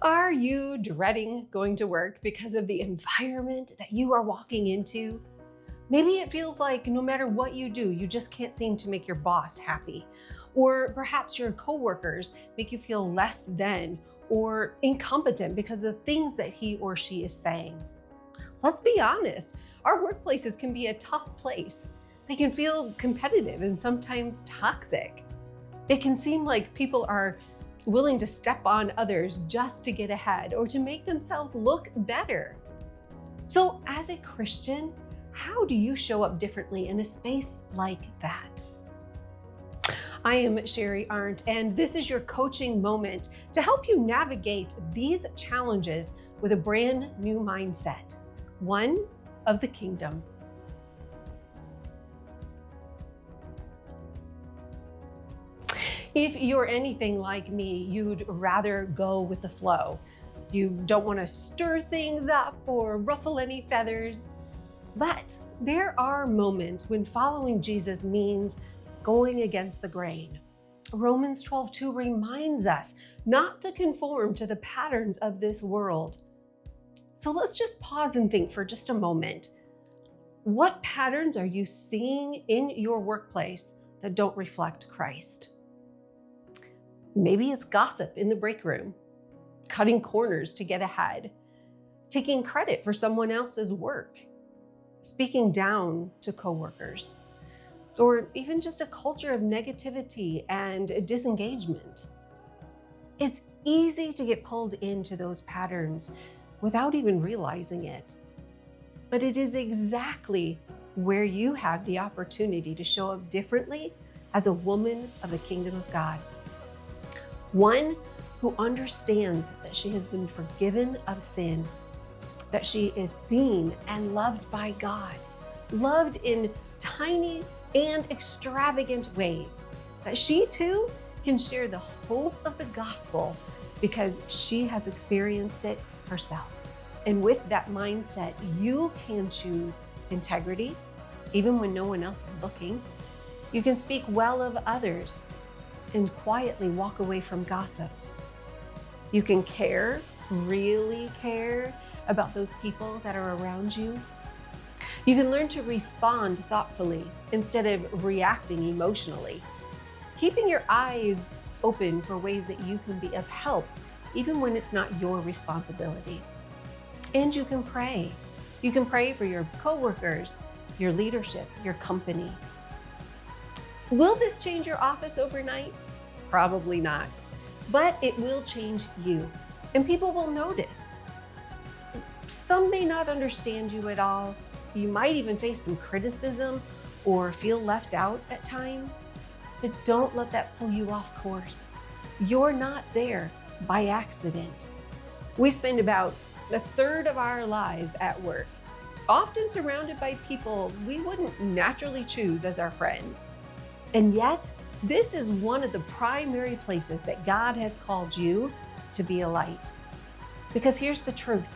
Are you dreading going to work because of the environment that you are walking into? Maybe it feels like no matter what you do, you just can't seem to make your boss happy. Or perhaps your coworkers make you feel less than or incompetent because of the things that he or she is saying. Let's be honest, our workplaces can be a tough place. They can feel competitive and sometimes toxic. It can seem like people are willing to step on others just to get ahead or to make themselves look better. So, as a Christian, how do you show up differently in a space like that? I am Sherri Arndt, and this is your coaching moment to help you navigate these challenges with a brand new mindset, one of the kingdom. If you're anything like me, you'd rather go with the flow. You don't want to stir things up or ruffle any feathers. But there are moments when following Jesus means going against the grain. Romans 12:2 reminds us not to conform to the patterns of this world. So let's just pause and think for just a moment. What patterns are you seeing in your workplace that don't reflect Christ? Maybe it's gossip in the break room, cutting corners to get ahead, taking credit for someone else's work, speaking down to coworkers, or even just a culture of negativity and disengagement. It's easy to get pulled into those patterns without even realizing it. But it is exactly where you have the opportunity to show up differently as a woman of the kingdom of God. One who understands that she has been forgiven of sin, that she is seen and loved by God, loved in tiny and extravagant ways, that she too can share the hope of the gospel because she has experienced it herself. And with that mindset, you can choose integrity, even when no one else is looking. You can speak well of others and quietly walk away from gossip. You can care, really care about those people that are around you. You can learn to respond thoughtfully instead of reacting emotionally, keeping your eyes open for ways that you can be of help, even when it's not your responsibility. And you can pray. You can pray for your coworkers, your leadership, your company. Will this change your office overnight? Probably not, but it will change you, and people will notice. Some may not understand you at all. You might even face some criticism or feel left out at times, but don't let that pull you off course. You're not there by accident. We spend about a third of our lives at work, often surrounded by people we wouldn't naturally choose as our friends. And yet, this is one of the primary places that God has called you to be a light. Because here's the truth.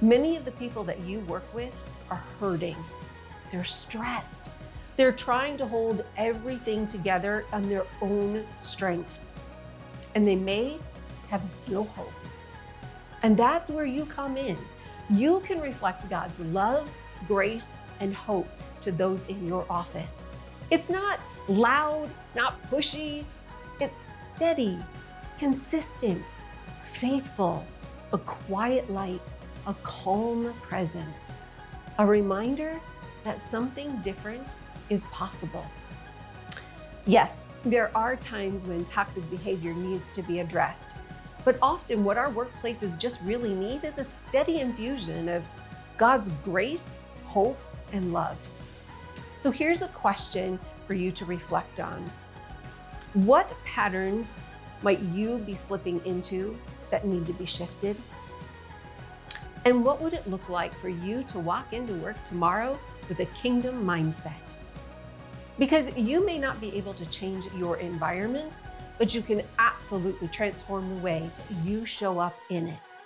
Many of the people that you work with are hurting. They're stressed. They're trying to hold everything together on their own strength. And they may have no hope. And that's where you come in. You can reflect God's love, grace, and hope to those in your office. It's not loud, it's not pushy, it's steady, consistent, faithful, a quiet light, a calm presence, a reminder that something different is possible. Yes, there are times when toxic behavior needs to be addressed, but often what our workplaces just really need is a steady infusion of God's grace, hope, and love. So here's a question for you to reflect on. What patterns might you be slipping into that need to be shifted? And what would it look like for you to walk into work tomorrow with a kingdom mindset? Because you may not be able to change your environment, but you can absolutely transform the way that you show up in it.